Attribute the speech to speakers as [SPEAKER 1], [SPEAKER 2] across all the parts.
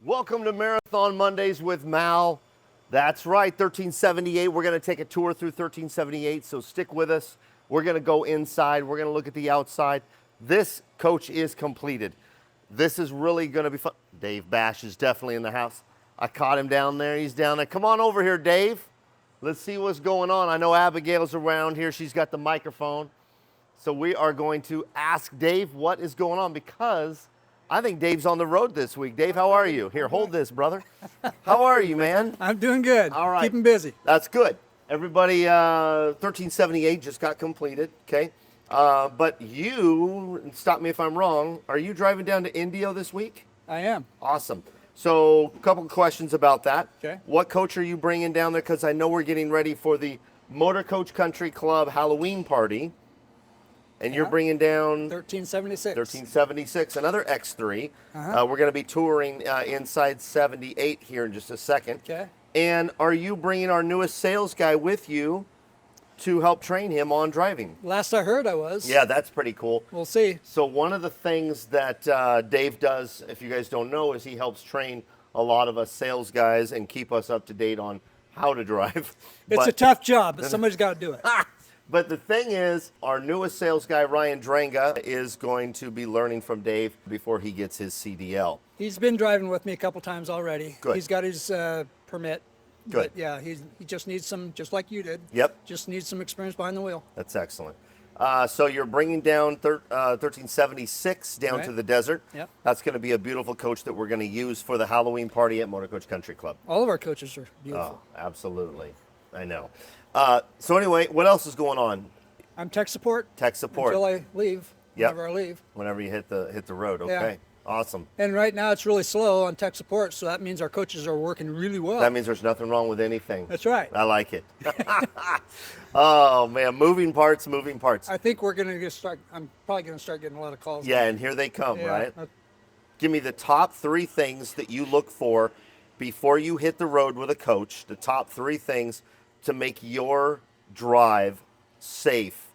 [SPEAKER 1] Welcome to Marathon Mondays with Mal. That's right, 1378. We're going to take a tour through 1378, so stick with us. We're going to go inside. We're going to look at the outside. This coach is completed. This is really going to be fun. Dave Bash is definitely in the house. I caught him down there. He's down there. Come on over here, Dave. Let's see what's going on. I know Abigail's around here. She's got the microphone. So we are going to ask Dave what is going on because I think Dave's on the road this week. Dave, how are you? Here, hold this, brother. How are you, man?
[SPEAKER 2] I'm doing good.
[SPEAKER 1] All right.
[SPEAKER 2] Keeping busy.
[SPEAKER 1] That's good. Everybody, 1378 just got completed, okay? But you, stop me if I'm wrong, are you driving down to Indio this week?
[SPEAKER 2] I am.
[SPEAKER 1] Awesome. So a couple of questions about that.
[SPEAKER 2] Okay.
[SPEAKER 1] What coach are you bringing down there? Because I know we're getting ready for the Motorcoach Country Club Halloween party. And you're bringing down
[SPEAKER 2] 1376.
[SPEAKER 1] 1376, another X3. We're going to be touring inside 78 here in just a second.
[SPEAKER 2] Okay.
[SPEAKER 1] And are you bringing our newest sales guy with you to help train him on driving?
[SPEAKER 2] Last I heard I was.
[SPEAKER 1] Yeah, that's pretty cool.
[SPEAKER 2] We'll see.
[SPEAKER 1] So one of the things that Dave does, if you guys don't know, is he helps train a lot of us sales guys and keep us up to date on how to drive.
[SPEAKER 2] It's a tough job, but somebody's got to do it.
[SPEAKER 1] But the thing is, our newest sales guy, Ryan Drenga, is going to be learning from Dave before he gets his CDL.
[SPEAKER 2] He's been driving with me a couple times already.
[SPEAKER 1] Good.
[SPEAKER 2] He's got his permit.
[SPEAKER 1] Good.
[SPEAKER 2] But yeah, he just needs some, just like you did.
[SPEAKER 1] Yep.
[SPEAKER 2] Just needs some experience behind the wheel.
[SPEAKER 1] That's excellent. So you're bringing down 1376 down to the desert.
[SPEAKER 2] Yep.
[SPEAKER 1] That's going to be a beautiful coach that we're going to use for the Halloween party at Motorcoach Country Club.
[SPEAKER 2] All of our coaches are beautiful.
[SPEAKER 1] Oh, absolutely. I know. So anyway, what else is going on?
[SPEAKER 2] I'm tech support.
[SPEAKER 1] Tech support.
[SPEAKER 2] Until I leave.
[SPEAKER 1] Yep.
[SPEAKER 2] Whenever I leave.
[SPEAKER 1] Whenever you hit the road. Okay.
[SPEAKER 2] Yeah.
[SPEAKER 1] Awesome.
[SPEAKER 2] And right now it's really slow on tech support, so that means our coaches are working really well.
[SPEAKER 1] That means there's nothing wrong with anything.
[SPEAKER 2] That's right.
[SPEAKER 1] I like it. Oh man, moving parts.
[SPEAKER 2] I think we're going to start, I'm probably going to start getting a lot of calls.
[SPEAKER 1] Yeah, and here they come,
[SPEAKER 2] Yeah.
[SPEAKER 1] right? Give me the top 3 things that you look for before you hit the road with a coach, the top 3 things to make your drive safe.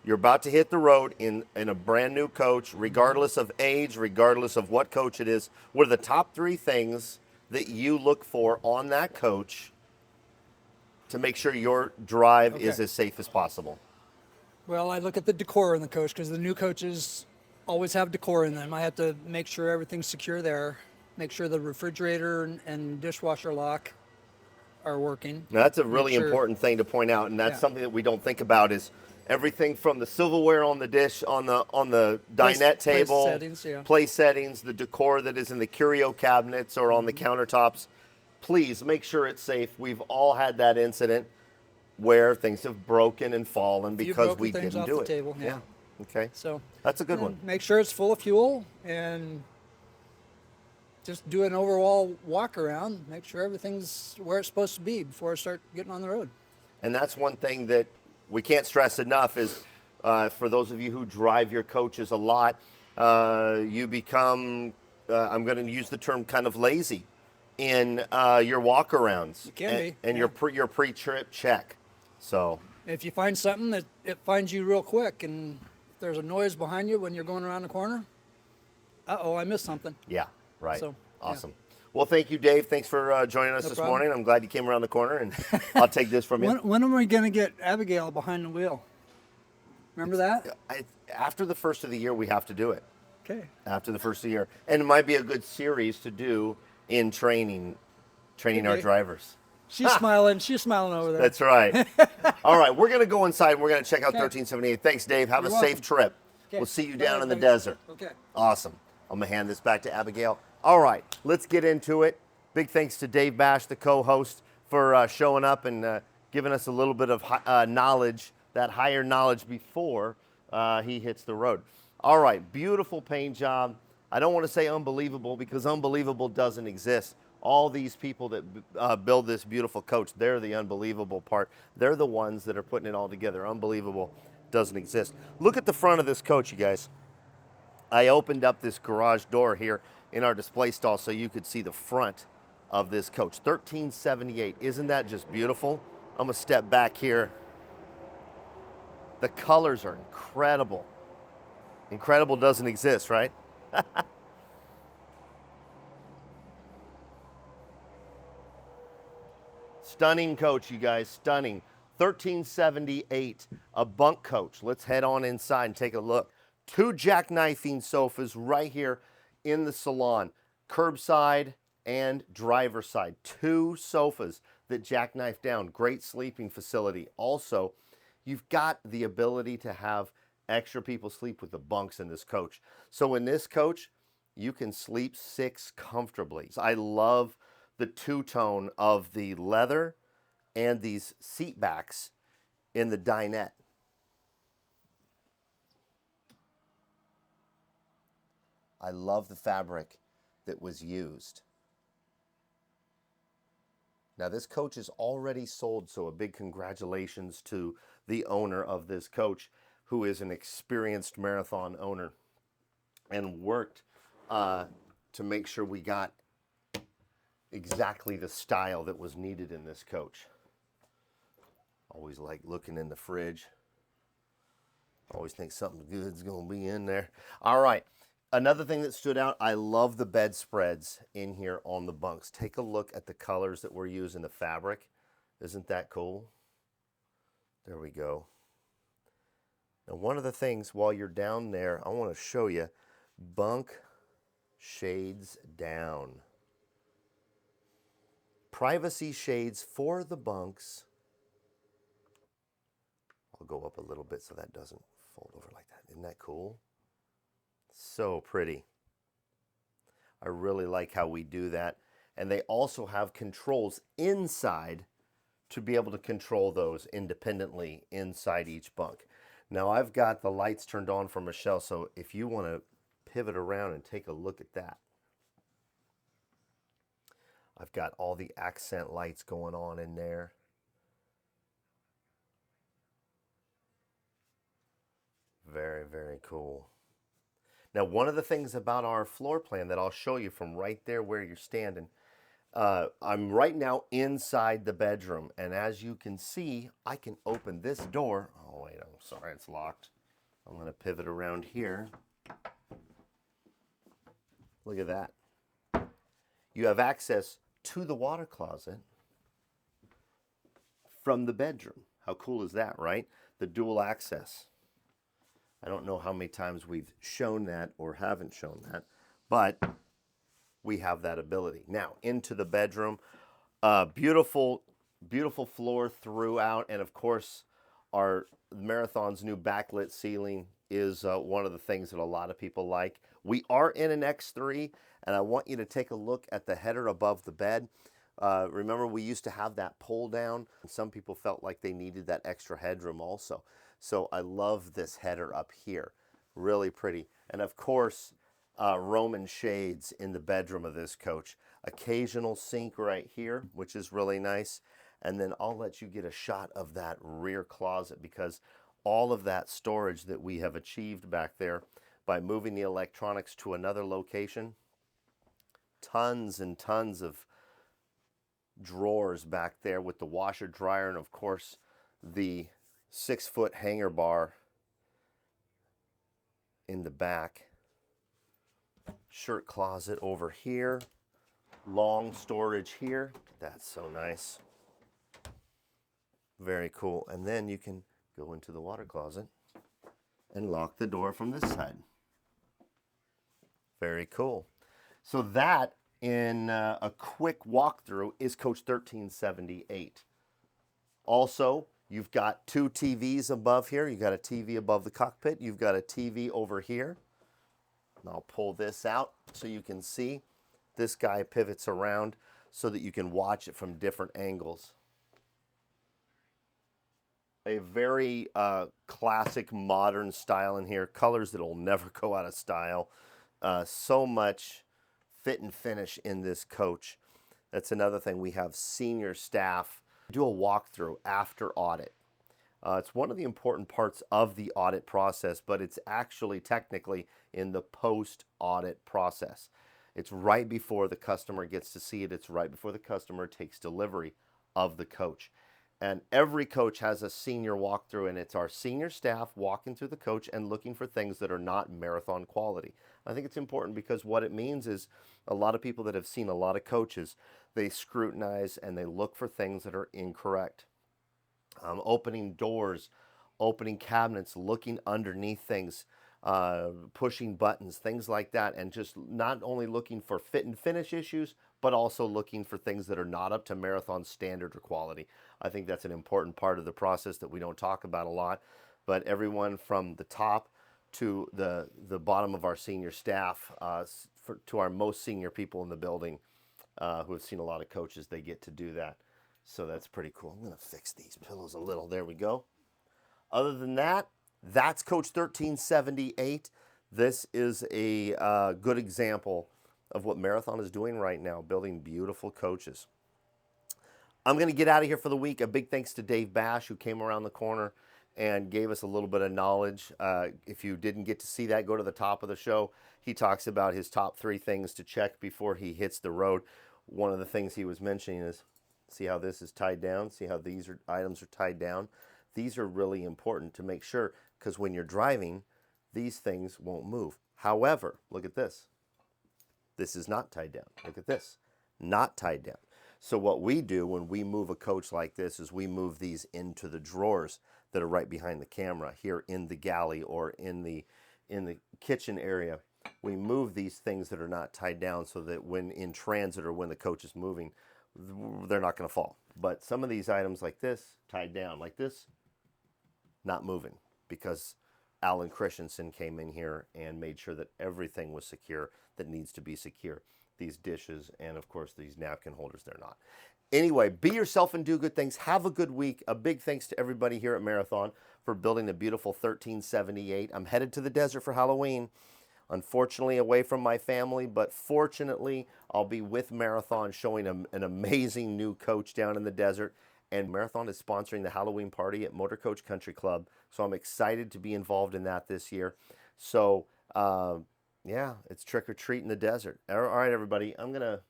[SPEAKER 1] You're about to hit the road in a brand new coach, regardless of age, regardless of what coach it is. What are the top 3 things that you look for on that coach to make sure your drive is as safe as possible?
[SPEAKER 2] Well, I look at the decor in the coach because the new coaches always have decor in them. I have to make sure everything's secure there, make sure the refrigerator and dishwasher lock are working.
[SPEAKER 1] Now, that's a really important thing to point out, and that's something that we don't think about is everything from the silverware on the dish, on the dinette table, place settings, the decor that is in the curio cabinets or on the countertops. Please make sure it's safe. We've all had that incident where things have broken and fallen because we didn't do it.
[SPEAKER 2] Table, yeah.
[SPEAKER 1] Okay.
[SPEAKER 2] So
[SPEAKER 1] that's a good one.
[SPEAKER 2] Make sure it's full of fuel and just do an overall walk around. Make sure everything's where it's supposed to be before I start getting on the road.
[SPEAKER 1] And that's one thing that we can't stress enough is for those of you who drive your coaches a lot, you become, I'm going to use the term kind of lazy in your walk-arounds.
[SPEAKER 2] You can be.
[SPEAKER 1] And your pre-trip check. So
[SPEAKER 2] if you find something that it finds you real quick and if there's a noise behind you when you're going around the corner, I missed something.
[SPEAKER 1] Yeah, right.
[SPEAKER 2] So,
[SPEAKER 1] awesome. Yeah. Well, thank you, Dave. Thanks for joining us this morning. I'm glad you came around the corner, and I'll take this from you.
[SPEAKER 2] When are we going to get Abigail behind the wheel? Remember that?
[SPEAKER 1] After the first of the year, we have to do it.
[SPEAKER 2] Okay.
[SPEAKER 1] After the first of the year. And it might be a good series to do in training our drivers.
[SPEAKER 2] She's smiling. She's smiling over there.
[SPEAKER 1] That's right. All right, we're going to go inside, and we're going to check out 1378. Thanks, Dave. Have a safe trip. Okay. We'll see you down in the desert.
[SPEAKER 2] Okay.
[SPEAKER 1] Awesome. I'm going to hand this back to Abigail. All right, let's get into it. Big thanks to Dave Bash, the co-host, for showing up and giving us a little bit of knowledge, that higher knowledge before he hits the road. All right, beautiful paint job. I don't want to say unbelievable because unbelievable doesn't exist. All these people that build this beautiful coach, they're the unbelievable part. They're the ones that are putting it all together. Unbelievable doesn't exist. Look at the front of this coach, you guys. I opened up this garage door here in our display stall so you could see the front of this coach. 1378. Isn't that just beautiful? I'm going to step back here. The colors are incredible. Incredible doesn't exist, right? Stunning coach, you guys, stunning. 1378, a bunk coach. Let's head on inside and take a look. Two jackknifing sofas right here in the salon, curbside and driver side. Two sofas that jackknife down. Great sleeping facility. Also, you've got the ability to have extra people sleep with the bunks in this coach. So in this coach, you can sleep 6 comfortably. I love the two-tone of the leather and these seat backs in the dinette. I love the fabric that was used. Now this coach is already sold, so a big congratulations to the owner of this coach, who is an experienced marathon owner and worked to make sure we got exactly the style that was needed in this coach. Always like looking in the fridge. Always think something good's gonna be in there. All right, another thing that stood out, I love the bedspreads in here on the bunks. Take a look at the colors that we're using, the fabric. Isn't that cool? There we go. Now, one of the things while you're down there, I want to show you bunk shades down. Privacy shades for the bunks. I'll go up a little bit so that doesn't fold over like that. Isn't that cool? So pretty. I really like how we do that. And they also have controls inside to be able to control those independently inside each bunk. Now I've got the lights turned on for Michelle, so if you want to pivot around and take a look at that. I've got all the accent lights going on in there. Very, very cool. Now, one of the things about our floor plan that I'll show you from right there where you're standing, I'm right now inside the bedroom, and as you can see, I can open this door. Oh wait, I'm sorry, it's locked. I'm gonna pivot around here. Look at that. You have access to the water closet from the bedroom. How cool is that, right? The dual access. I don't know how many times we've shown that or haven't shown that, but we have that ability. Now, into the bedroom. Beautiful, beautiful floor throughout, and of course, our Marathon's new backlit ceiling is one of the things that a lot of people like. We are in an X3, and I want you to take a look at the header above the bed. Remember, we used to have that pull down. Some people felt like they needed that extra headroom also. So I love this header up here. Really pretty. And of course, Roman shades in the bedroom of this coach. Occasional sink right here, which is really nice. And then I'll let you get a shot of that rear closet, because all of that storage that we have achieved back there by moving the electronics to another location, tons and tons of drawers back there with the washer dryer, and of course the 6-foot hanger bar in the back. Shirt closet over here, long storage here. That's so nice. Very cool. And then you can go into the water closet and lock the door from this side. Very cool. So that, in a quick walkthrough, is Coach 1378. Also, you've got 2 TVs above here. You've got a TV above the cockpit. You've got a TV over here. And I'll pull this out so you can see. This guy pivots around so that you can watch it from different angles. A very classic modern style in here. Colors that will never go out of style. So much fit and finish in this coach. That's another thing. We have senior staff do a walkthrough after audit. It's one of the important parts of the audit process, but it's actually technically in the post-audit process. It's right before the customer gets to see it. It's right before the customer takes delivery of the coach. And every coach has a senior walkthrough, and it's our senior staff walking through the coach and looking for things that are not marathon quality. I think it's important because what it means is a lot of people that have seen a lot of coaches, they scrutinize and they look for things that are incorrect. Opening doors, opening cabinets, looking underneath things, pushing buttons, things like that, and just not only looking for fit and finish issues, but also looking for things that are not up to marathon standard or quality. I think that's an important part of the process that we don't talk about a lot, but everyone from the top to the bottom of our senior staff, to our most senior people in the building who have seen a lot of coaches, they get to do that. So that's pretty cool. I'm going to fix these pillows a little. There we go. Other than that, that's Coach 1378. This is a good example of what Marathon is doing right now, building beautiful coaches. I'm going to get out of here for the week. A big thanks to Dave Bash, who came around the corner and gave us a little bit of knowledge. If you didn't get to see that, go to the top of the show. He talks about his top 3 things to check before he hits the road. One of the things he was mentioning is, see how this is tied down? See how these items are tied down? These are really important to make sure, because when you're driving, these things won't move. However, look at this. This is not tied down. Look at this. Not tied down. So what we do when we move a coach like this is we move these into the drawers that are right behind the camera here in the galley or in the kitchen area. We move these things that are not tied down so that when in transit or when the coach is moving, they're not going to fall. But some of these items like this, tied down like this, not moving, because Alan Christensen came in here and made sure that everything was secure that needs to be secure. These dishes and, of course, these napkin holders, they're not. Anyway, be yourself and do good things. Have a good week. A big thanks to everybody here at Marathon for building a beautiful 1378. I'm headed to the desert for Halloween. Unfortunately, away from my family, but fortunately, I'll be with Marathon showing an amazing new coach down in the desert. And Marathon is sponsoring the Halloween party at Motorcoach Country Club. So I'm excited to be involved in that this year. So, yeah, it's trick or treat in the desert. All right, everybody, I'm gonna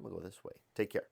[SPEAKER 1] go this way. Take care.